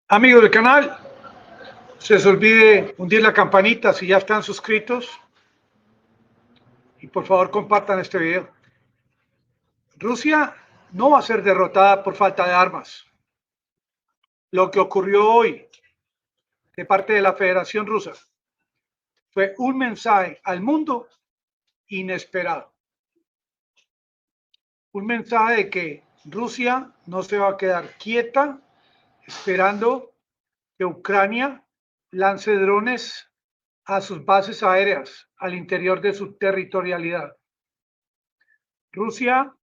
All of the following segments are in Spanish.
Amigos del canal, se les olvide hundir la campanita si ya están suscritos y por favor compartan este video. Rusia no va a ser derrotada por falta de armas. Lo que ocurrió hoy de parte de la Federación Rusa fue un mensaje al mundo inesperado. Un mensaje de que Rusia no se va a quedar quieta esperando que Ucrania lance drones a sus bases aéreas al interior de su territorialidad. Rusia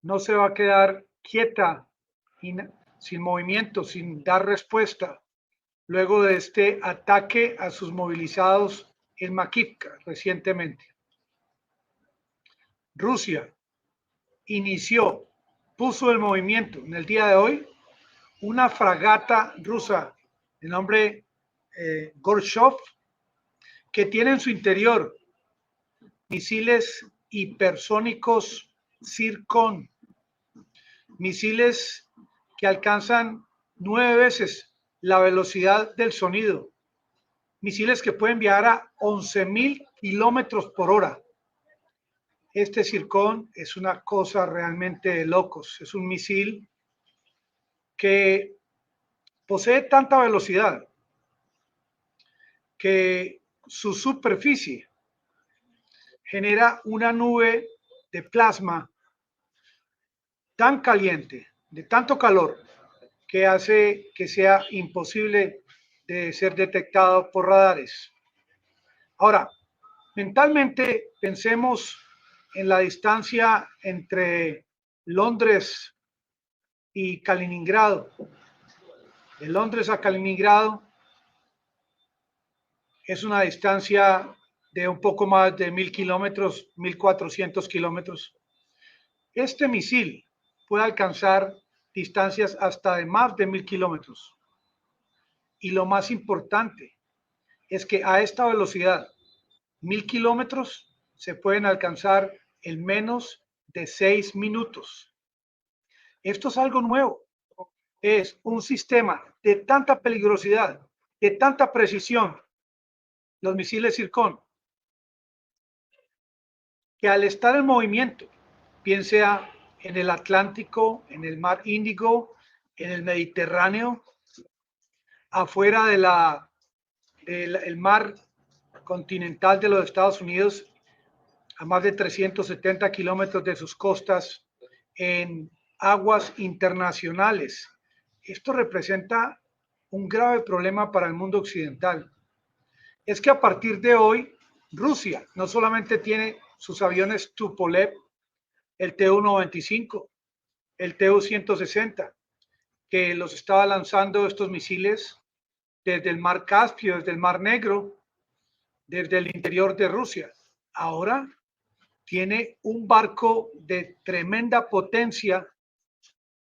no se va a quedar quieta, sin movimiento, sin dar respuesta, luego de este ataque a sus movilizados en Makivka recientemente. Rusia puso el movimiento en el día de hoy una fragata rusa de nombre Gorshov, que tiene en su interior misiles hipersónicos Zircon, misiles que alcanzan 9 veces la velocidad del sonido, misiles que pueden viajar a 11.000 kilómetros por hora. Este Zircon es una cosa realmente de locos, es un misil que posee tanta velocidad que su superficie genera una nube de plasma tan caliente, de tanto calor, que hace que sea imposible de ser detectado por radares. Ahora, mentalmente pensemos en la distancia entre Londres y Kaliningrado. De Londres a Kaliningrado es una distancia de un poco más de 1.000 kilómetros, 1.400 kilómetros. Este misil puede alcanzar distancias hasta de más de 1.000 kilómetros. Y lo más importante es que a esta velocidad, 1.000 kilómetros se pueden alcanzar en menos de 6 minutos. Esto es algo nuevo. Es un sistema de tanta peligrosidad, de tanta precisión, los misiles Zircon, que al estar en movimiento, bien sea en el Atlántico, en el mar Índico, en el Mediterráneo, afuera del mar continental de los Estados Unidos, a más de 370 kilómetros de sus costas, en aguas internacionales. Esto representa un grave problema para el mundo occidental. Es que a partir de hoy, Rusia no solamente tiene sus aviones Tupolev, el Tu-125, el Tu-160, que los estaba lanzando estos misiles desde el mar Caspio, desde el mar Negro, desde el interior de Rusia. Ahora tiene un barco de tremenda potencia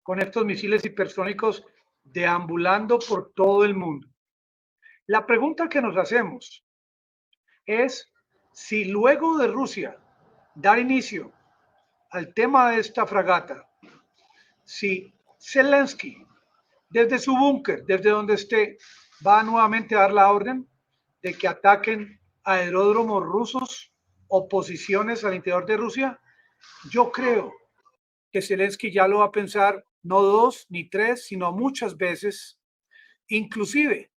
con estos misiles hipersónicos deambulando por todo el mundo. La pregunta que nos hacemos es si luego de Rusia dar inicio al tema de esta fragata, si Zelensky desde su búnker, desde donde esté, va nuevamente a dar la orden de que ataquen aeródromos rusos o posiciones al interior de Rusia. Yo creo que Zelensky ya lo va a pensar no 2 ni 3, sino muchas veces. Inclusive,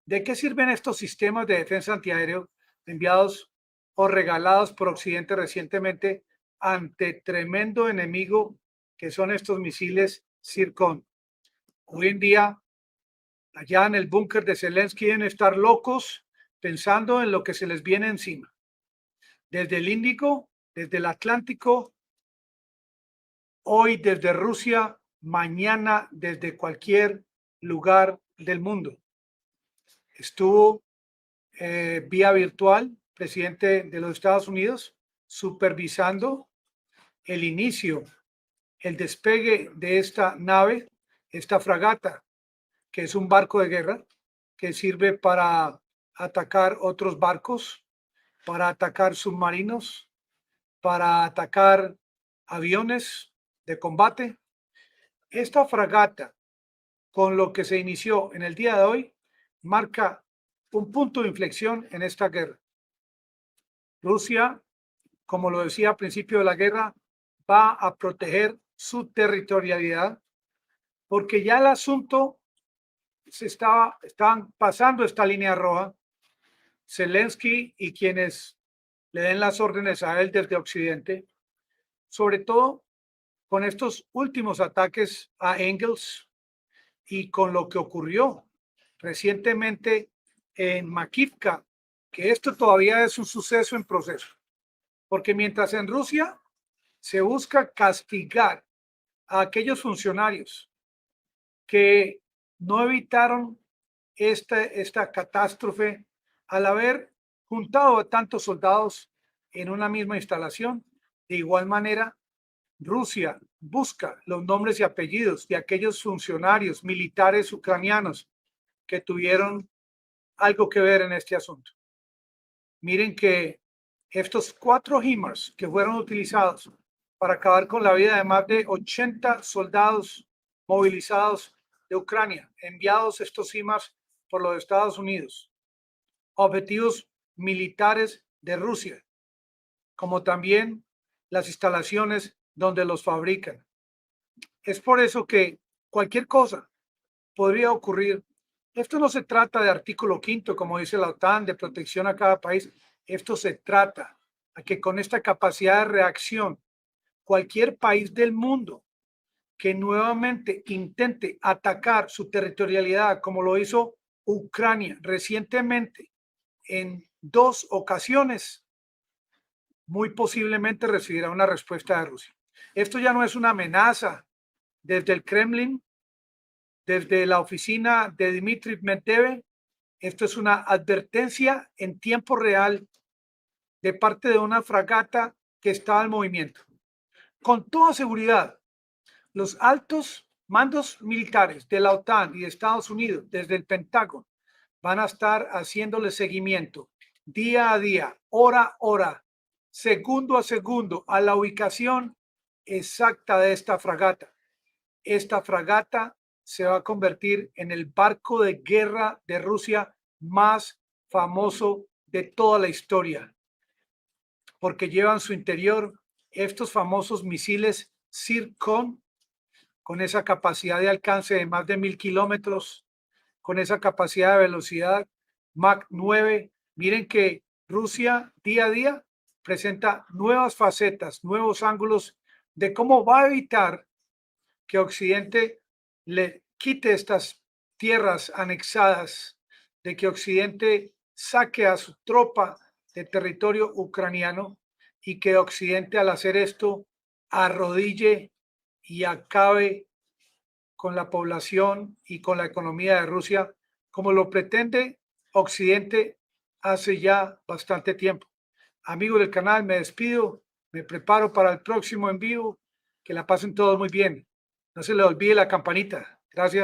¿de qué sirven estos sistemas de defensa antiaéreo enviados o regalados por Occidente recientemente ante tremendo enemigo que son estos misiles Zircon? Hoy en día, allá en el búnker de Zelensky deben estar locos pensando en lo que se les viene encima. Desde el Índico, desde el Atlántico, hoy desde Rusia, mañana desde cualquier lugar del mundo. Estuvo vía virtual, presidente de los Estados Unidos, supervisando el inicio, el despegue de esta nave, esta fragata, que es un barco de guerra que sirve para atacar otros barcos, para atacar submarinos, para atacar aviones de combate. Esta fragata con lo que se inició en el día de hoy, marca un punto de inflexión en esta guerra. Rusia, como lo decía al principio de la guerra, va a proteger su territorialidad porque ya el asunto estaban pasando esta línea roja. Zelensky y quienes le den las órdenes a él desde Occidente, sobre todo con estos últimos ataques a Engels y con lo que ocurrió recientemente en Makivka, que esto todavía es un suceso en proceso, porque mientras en Rusia se busca castigar a aquellos funcionarios que no evitaron esta catástrofe al haber juntado a tantos soldados en una misma instalación. De igual manera, Rusia busca los nombres y apellidos de aquellos funcionarios militares ucranianos que tuvieron algo que ver en este asunto. Miren que estos 4 HIMARS que fueron utilizados para acabar con la vida de más de 80 soldados movilizados de Ucrania, enviados estos HIMARS por los Estados Unidos, objetivos militares de Rusia, como también las instalaciones donde los fabrican. Es por eso que cualquier cosa podría ocurrir. Esto no se trata de artículo 5, como dice la OTAN, de protección a cada país. Esto se trata a que con esta capacidad de reacción, cualquier país del mundo que nuevamente intente atacar su territorialidad, como lo hizo Ucrania recientemente en 2 ocasiones, muy posiblemente recibirá una respuesta de Rusia. Esto ya no es una amenaza desde el Kremlin, desde la oficina de Dmitry Medvedev. Esto es una advertencia en tiempo real de parte de una fragata que está en movimiento. Con toda seguridad, los altos mandos militares de la OTAN y de Estados Unidos, desde el Pentágono, van a estar haciéndole seguimiento día a día, hora a hora, segundo a segundo, a la ubicación exacta de esta fragata. Esta fragata se va a convertir en el barco de guerra de Rusia más famoso de toda la historia, porque lleva en su interior estos famosos misiles Zircon, con esa capacidad de alcance de más de 1000 kilómetros, con esa capacidad de velocidad Mach 9. Miren que Rusia día a día presenta nuevas facetas, nuevos ángulos de cómo va a evitar que Occidente le quite estas tierras anexadas, de que Occidente saque a su tropa de territorio ucraniano y que Occidente al hacer esto arrodille y acabe con la población y con la economía de Rusia, como lo pretende Occidente hace ya bastante tiempo. Amigos del canal, me despido, me preparo para el próximo en vivo. Que la pasen todos muy bien. No se les olvide la campanita. Gracias.